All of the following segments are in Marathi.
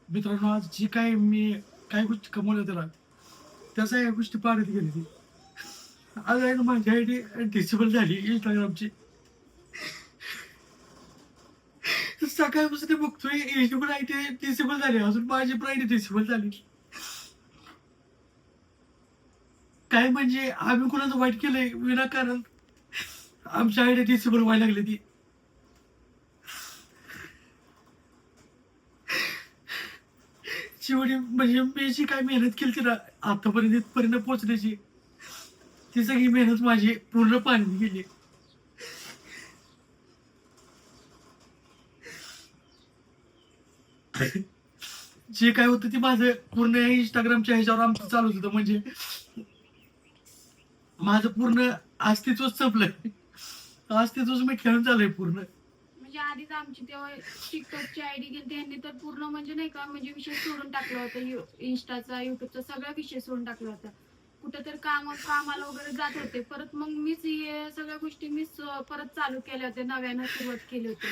मित्रांनो, आज जी काय मी काही गोष्टी कमवल्या त्याला त्याचा या गोष्टी पाहण्यात गेली ती. आज आहे ना माझी आयडी डिसेबल झाली इंस्टाग्रामची. सकाळपासून ते बघतोय याची पण आयडी डिसेबल झाली, अजून माझी पण आयडी डिसेबल झाली. काय म्हणजे आम्ही कुणाचं वाईट केलंय विनाकारण आमची आयडी डिसेबल व्हायला लागली ती. शेवटी म्हणजे मी जी काय मेहनत केली ना आतापर्यंत इथपर्यंत पोहोचण्याची, ती सगळी मेहनत माझी पूर्ण पाण्यात गेली. जे काय होतं ते माझं पूर्ण इंस्टाग्रामच्या ह्याच्यावर आमचं चालू होतं. म्हणजे माझं पूर्ण अस्तित्वच संपलंय. अस्तित्वच मी खेळून चाललंय पूर्ण. म्हणजे आधीच आमची तेव्हा टिकटॉकची आयडी गेली त्यांनी तर पूर्ण म्हणजे नाही का म्हणजे विषय सोडून टाकला होता. इंस्टाचा युट्यूबचा सगळा विषय सोडून टाकला होता. कुठं तर कामाला वगैरे जात होते. परत मग मीच हे सगळ्या गोष्टी परत चालू केल्या होत्या, नव्यानं सुरुवात केली होती.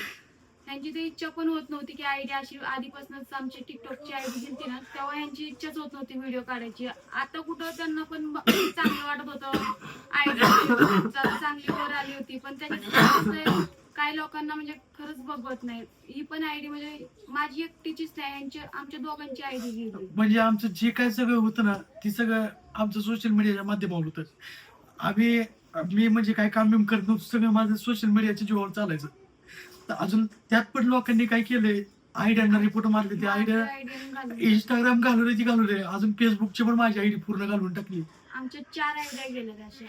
त्यांची ती इच्छा पण होत नव्हती की आयडी अशी आधीपासूनच आमची टिकटॉकची आयडी गेली ना तेव्हा यांची इच्छाच होत नव्हती व्हिडिओ काढायची. आता कुठं त्यांना पण चांगलं वाटत होतं, आयडी चांगली वर आली होती. पण त्याची काही लोकांना म्हणजे खरंच बघवत नाही. ही पण आयडी म्हणजे माझी एकटीचीच नाही, आमच्या दोघांची आयडी गेली. म्हणजे आमचं जे काय सगळं होतं ना ते सगळं आमचं सोशल मीडियाच्या माध्यमावर होतं. आम्ही मी म्हणजे काय काम बिम करत नव्हतं, सगळं माझं सोशल मीडियाच्या जीवावर चालायचं. तर अजून त्यात पण लोकांनी काय केलंय, आयडियांना रिपोर्ट मारले. ते आयडिया इंस्टाग्राम घालवले, अजून फेसबुकची पण माझी आयडी पूर्ण घालून टाकली. आमच्या 4 आयडिया गेल्या अशा.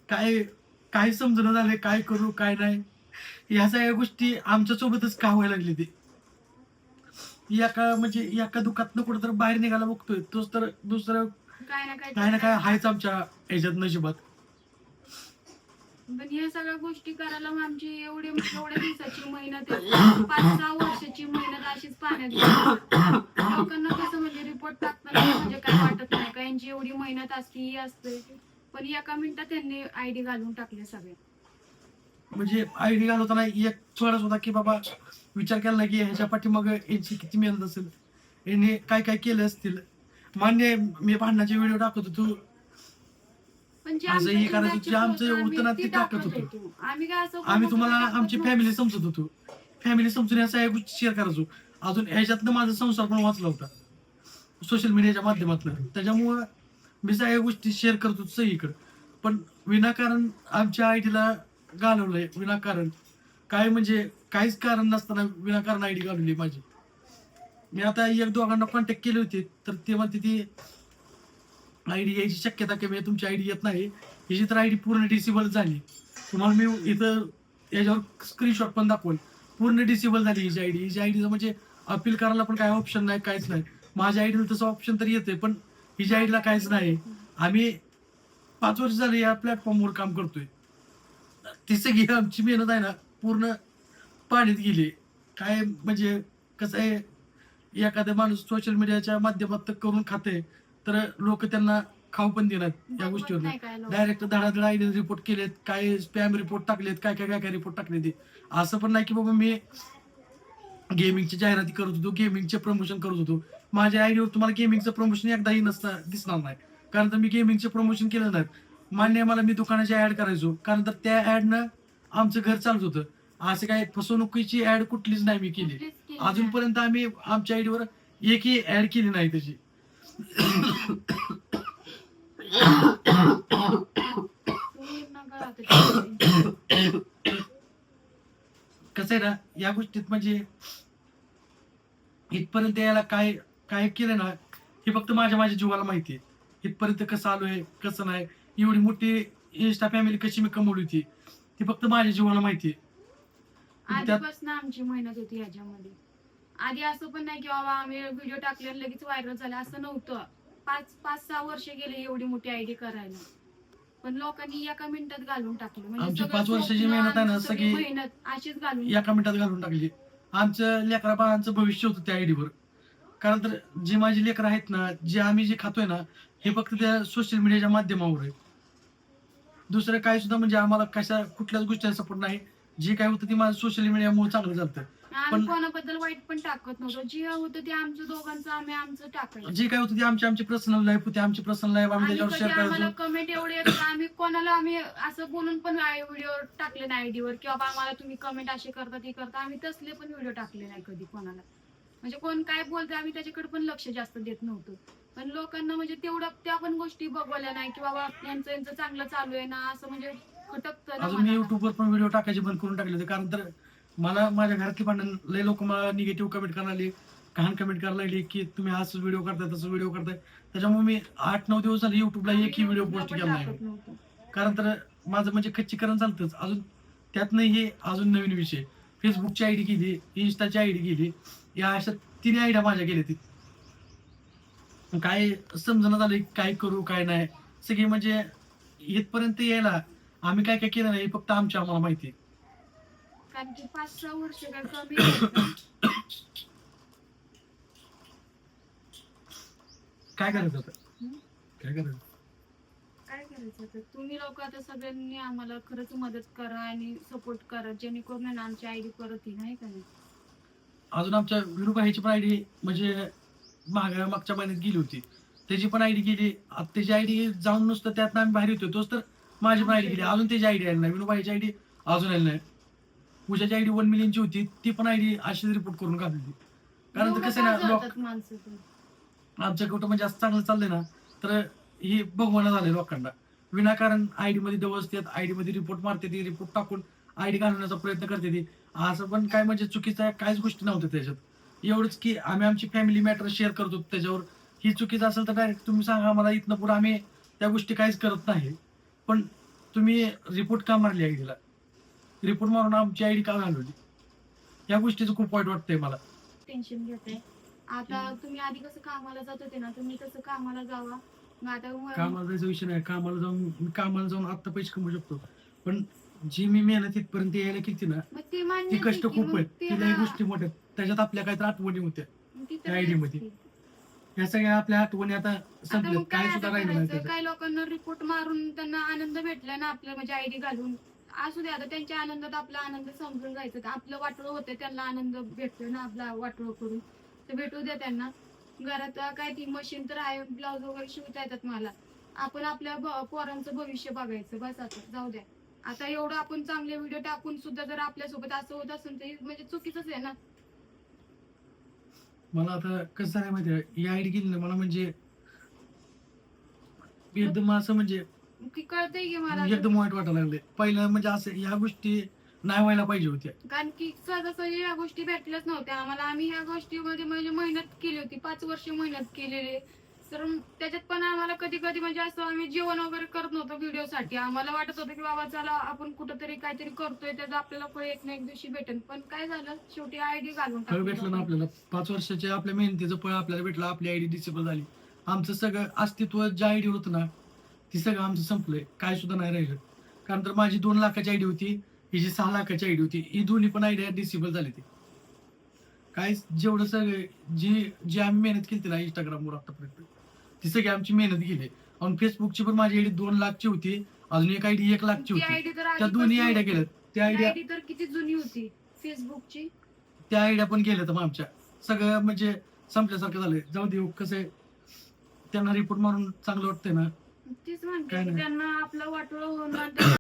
काय काय समजणं झालंय, काय करू काय नाही. ह्या सगळ्या गोष्टी आमच्या सोबतच का व्हायला लागली. ते म्हणजे एका दुःखातनं कुठं तर बाहेर निघायला बघतोय, तोच तर दुसरं काय ना काय हायच आमच्या ह्याच्यात नशिबात. पण ह्या सगळ्या गोष्टी करायला आमची एवढ्या दिवसाची मेहनत आहे, 5-6 वर्षाची मेहनत अशीच पाण्यात गेली. लोकांना कसं म्हणजे रिपोर्ट टाकताना म्हणजे काय वाटत नाही का यांची एवढी मेहनत असते, ही असते. पण एका मिनिटात त्यांनी आयडी घालून टाकले सगळे. म्हणजे आयडी घालवताना एक थोडाच होता की बाबा विचार केला की ह्याच्या पाठीमाग यांची किती मेहनत असेल, यांनी काय काय केलं असतील. मान्य मी भांडणाचे व्हिडिओ टाकत होतो, असं हे करायचं जे आमचं होतं ना ते टाकत होतो. आम्ही तुम्हाला आमची फॅमिली समजत होतो, फॅमिली समजून या सगळ्या गोष्टी शेअर करायचो. अजून ह्याच्यातनं माझा संसार पण वाचला होता सोशल मीडियाच्या माध्यमातून. त्याच्यामुळं मी सगळ्या गोष्टी शेअर करत होतो सगळीकडे. पण विनाकारण आमच्या आयडीला घालवलंय, विनाकारण. काय म्हणजे काहीच कारण नसताना विनाकारण आयडी घालवली माझी. मी आता एक दोघांना कॉन्टॅक्ट केले होते, तर ते म्हणते ती आयडी यायची शक्यता कमी आहे, तुमची आयडी येत नाही. याची तर आयडी पूर्ण डिसेबल झाली. तुम्हाला मी इथं याच्यावर स्क्रीनशॉट पण दाखवल. पूर्ण डिसेबल झाली हिची आयडी. हिची आयडीचं म्हणजे अपील करायला पण काय ऑप्शन नाही, काहीच नाही. माझ्या आयडीला तसं ऑप्शन तर येते, पण हिच्या आयडीला काहीच नाही. आम्ही 5 वर्ष झाले या प्लॅटफॉर्मवर काम करतोय. ती सगळी आमची मेहनत आहे ना पूर्ण पाण्यात गेली. काय म्हणजे कसं आहे, एखादा माणूस सोशल मीडियाच्या माध्यमात करून खाते, तर लोक त्यांना खाऊ पण देणार या गोष्टीवर. डायरेक्ट धडाधड आयडी रिपोर्ट केलेत, काय स्पॅम रिपोर्ट टाकलेत, काय काय काय काय रिपोर्ट टाकले. असं पण नाही की बाबा मी गेमिंगची जाहिराती करत होतो, गेमिंगचे प्रमोशन करत होतो. माझ्या आयडीवर तुम्हाला गेमिंगचं प्रमोशन एकदाही दिसणार नाही, कारण तर मी गेमिंगचे प्रमोशन केलं नाही. मान्य मला मी दुकानाची ऍड करायचो, कारण तर त्या ऍडनं आमचं घर चालत होतं. असं काय फसवणुकीची ऍड कुठलीच नाही मी केली अजूनपर्यंत. आम्ही आमच्या आयडीवर एकही ऍड केली नाही त्याची. कसं आहे ना या गोष्टीत म्हणजे इथपर्यंत यायला काय काय केलं ना हे फक्त माझ्या जीवाला माहिती आहे. इथपर्यंत कसं आलोय कसं नाही. एवढी मोठी इंस्टा फॅमिली कशी मी कमवली होती ती फक्त माझ्या जीवाला माहिती आहे. आधीपासून आमची मेहनत होती ह्याच्यामध्ये. आधी असं पण नाही की बाबा आम्ही व्हिडिओ टाकले लगेच व्हायरल झाले, असं नव्हतं. 5-6 वर्ष गेले एवढी मोठी आयडी करायला, पण लोकांनी एका मिनिटात घालून टाकली. आमची 5 वर्षाची मेहनत आहे ना सगळी मेहनत अशीच घालून एका मिनिटात घालून टाकली. आमचं लेकरा बाळांचं भविष्य होतं त्या आयडीवर. कारण तर जे माझी लेकरं आहेत ना, जे आम्ही जे खातोय ना हे फक्त त्या सोशल मीडियाच्या माध्यमावर आहे. दुसरं काय सुद्धा म्हणजे आम्हाला कुठल्याच गोष्टीचा सपोर्ट नाही. जे काय होतं ते माझं सोशल मीडियामुळे चांगलं चालतं. आम्ही पण कोणाबद्दल वाईट पण टाकत नव्हतो. जे होतं ते आमचं दोघांचं आमचं टाकायचं. जे काय होतं ते आमची पर्सनल लाईफ होती, आमची पर्सनल लाईफ आम्ही आणि त्याच्यावर कधी शेअर आम्हाला करायचो. कमेंट एवढे येत आम्ही असं बोलून पण व्हिडिओ टाकले नाही आयडीवर, की बाबा आम्हाला तुम्ही कमेंट असे करता ते करता. आम्ही तसले पण व्हिडिओ टाकले नाही कधी कोणाला. म्हणजे कोण काय बोलते आम्ही त्याच्याकडे पण लक्ष जास्त देत नव्हतो. पण लोकांना म्हणजे तेवढं त्या पण गोष्टी बघवल्या नाही, की बाबा यांचं चांगलं चालू आहे ना, असं म्हणजे खटकतं ना अजून मी मनाला. युट्यूबवर पण व्हिडिओ टाकायचे बंद करून टाकले होते, कारण तर मला माझ्या घरातली भांडण लय लोक मला निगेटिव्ह कमेंट करायला लागली, घाण कमेंट करायला लागली की तुम्ही असं व्हिडिओ करताय तसं व्हिडिओ करताय. त्याच्यामुळे मी 8-9 दिवस झाले युट्यूबला आम्ही एकही व्हिडिओ YouTubeला पोस्ट पण केला नाही. टाकत नव्हतो. कारण तर माझं म्हणजे खच्चीकरण चालतंच. अजून त्यातनं हे अजून नवीन विषय. फेसबुकची आयडी केली, इन्स्टाची आयडी केली, या अशा 3 आयड्या माझ्या केल्या ती. काय समजणं झालं काय करू काय नाही. सगळी म्हणजे इथपर्यंत यायला आम्ही काय काय केलं नाही हे फक्त आम्हाला माहिती आहे. कारण की 5-6 वर्ष काय कमी आहेत का? काय करायचं आता? हं? काय करायचं? काय करायचं आता? तुम्ही लोक आता सगळ्यांनी आम्हाला खरंच मदत करा आणि सपोर्ट करा, जेणेकरून आहे ना आमची आयडी परत येईल, नाही का नाही? अजून आमच्या विरूबाईची पण आयडी म्हणजे मागच्या महिन्यात गेली होती. त्याची पण आयडी गेली. आता त्याची आयडी जाऊन नुसतं त्यातनं आम्ही बाहेर येतोय. तोच तर माझी पण आयडी गेली. अजून त्याची आयडी आली नाही. विनूबाईची आयडी अजून आली नाही. पूजाची आयडी 1 मिलियनची होती. ती पण आयडी अशीच रिपोर्ट करून काढली. कारण तर एवढं कसं का आहे ना, जळतात माणसं ते? आमच्या कुटुंब जास्त चांगलं चाललंय ना, तर ही भगवान झाले लोकांना. विनाकारण आयडी मध्ये दवसतात, आयडी मध्ये रिपोर्ट मारते, ती रिपोर्ट टाकून आयडी घालवण्याचा प्रयत्न करते ती. असं पण काय म्हणजे चुकीचं आहे, काहीच गोष्टी नव्हत्या त्याच्यात. एवढंच की आम्ही आमची फॅमिली मॅटर शेअर करतो त्याच्यावर. ही चुकीचं असेल तर डायरेक्ट तुम्ही सांगा मला, इथनं पुढे आम्ही त्या गोष्टी काहीच करत नाही. पण तुम्ही रिपोर्ट का मारली आयडीला? रिपोर्ट मारून आमची आयडी का घालवली? या गोष्टीचं खूप वाईट वाटतंय मला. टेन्शन घेताय. आता तुम्ही आधी कसं कामाला जात होते ना, तुम्ही तसं कामाला जावा. मग आता कामाला जायचा विषय नाही. कामाला जाऊन आत्ता पैसे कमवू शकतो. पण जी मी मेहनत इथपर्यंत यायला केली ना, मग ते मान्य ती आहे कष्ट की खूप मग आहेत. ते तिला गोष्टी मोठ्या आहेत. त्याच्यात आपल्या काहीतरी आठवणी होत्या. मग ती तर त्या आयडी आहेच मध्ये. की. या सगळ्या आपल्या आठवणी आता आता संपल्यात. मग काय काय सुद्धा आता राहिलं नाही करायचं? त्याच्यात. काही लोकांना रिपोर्ट मारून त्यांना आनंद भेटला ना आपलं म्हणजे आयडी घालून. असू दे, आता त्यांच्या आनंदात आपला आनंद समजून जायचं. तर आपलं वाटोळं होतं, त्यांना आनंद भेटतोय ना आपला वाटोळं करून. तर भेटू द्या त्यांना. घरात काय ती मशीन तर आहे, ब्लाऊज वगैरे शिवता येतात मला. आपण आपल्या पोरांचं भविष्य बघायचं बस. आता जाऊ द्या. आता एवढं आपण चांगले व्हिडिओ टाकून सुद्धा जर आपल्यासोबत असं होत असेल तर हे म्हणजे चुकीचंच आहे ना. मला आता कसं आहे माहिती आहे, ही आयडी केली ना मला म्हणजे एकदम असं म्हणजे की कळतंय की मला आता. एकदम वाईट वाटायला लागले. पहिलं म्हणजे असं ह्या गोष्टी नाही व्हायला पाहिजे होत्या. कारण की सहजासहजी या गोष्टी भेटल्याच नव्हत्या आम्हाला. आम्ही ह्या गोष्टीमध्ये म्हणजे मेहनत केली होती, 5 वर्ष मेहनत केलेली. तर त्याच्यात पण आम्हाला कधी कधी म्हणजे असं आम्ही जेवण वगैरे करत नव्हतो व्हिडिओसाठी. आम्हाला वाटत होतं की बाबा चला आपण कुठंतरी काहीतरी करतोय, त्याचं आपल्याला फळ एक ना एक दिवशी भेटेल. पण काय झालं, शेवटी आयडी घालून फळ टाकली भेटलं ना लोकांनी. आपल्याला. 5 वर्षाच्या आपल्या मेहनतीचं फळ आपल्याला भेटलं. आपली आयडी डिसेबल झाली. आमचं सगळं अस्तित्व ज्या आयडी होतं ना, ती सगळं आमचं संपलंय. काय सुद्धा नाही राहिलं. कारण तर माझी 2 लाखाची आयडी होती, हिची 6 लाखाची आयडी होती. ही दोन्ही पण आयडिया डिसेबल झाली ती. काय जेवढं सगळं जी आम्ही मेहनत केली ना इंस्टाग्रामवर आतापर्यंत, ती सगळी आमची मेहनत गेली. आणि फेसबुकची पण माझी आयडी 2 लाखची होती. अजून एक आयडी 1 लाखची ती होती. आयडी तर त्या दोन्ही आधीपासून आयडिया होती. गेल्यात. ती आयडी तर किती जुनी होती फेसबुकची. त्या आयडिया पण गेल्यात मग आमच्या. सगळं म्हणजे संपल्यासारखं झालंय. जाऊ दे कसं आहे, त्यांना रिपोर्ट मारून चांगलं वाटतंय ना. तीच म्हणते काय की नाही. त्यांना आपलं वाटोळं होऊन त्यांना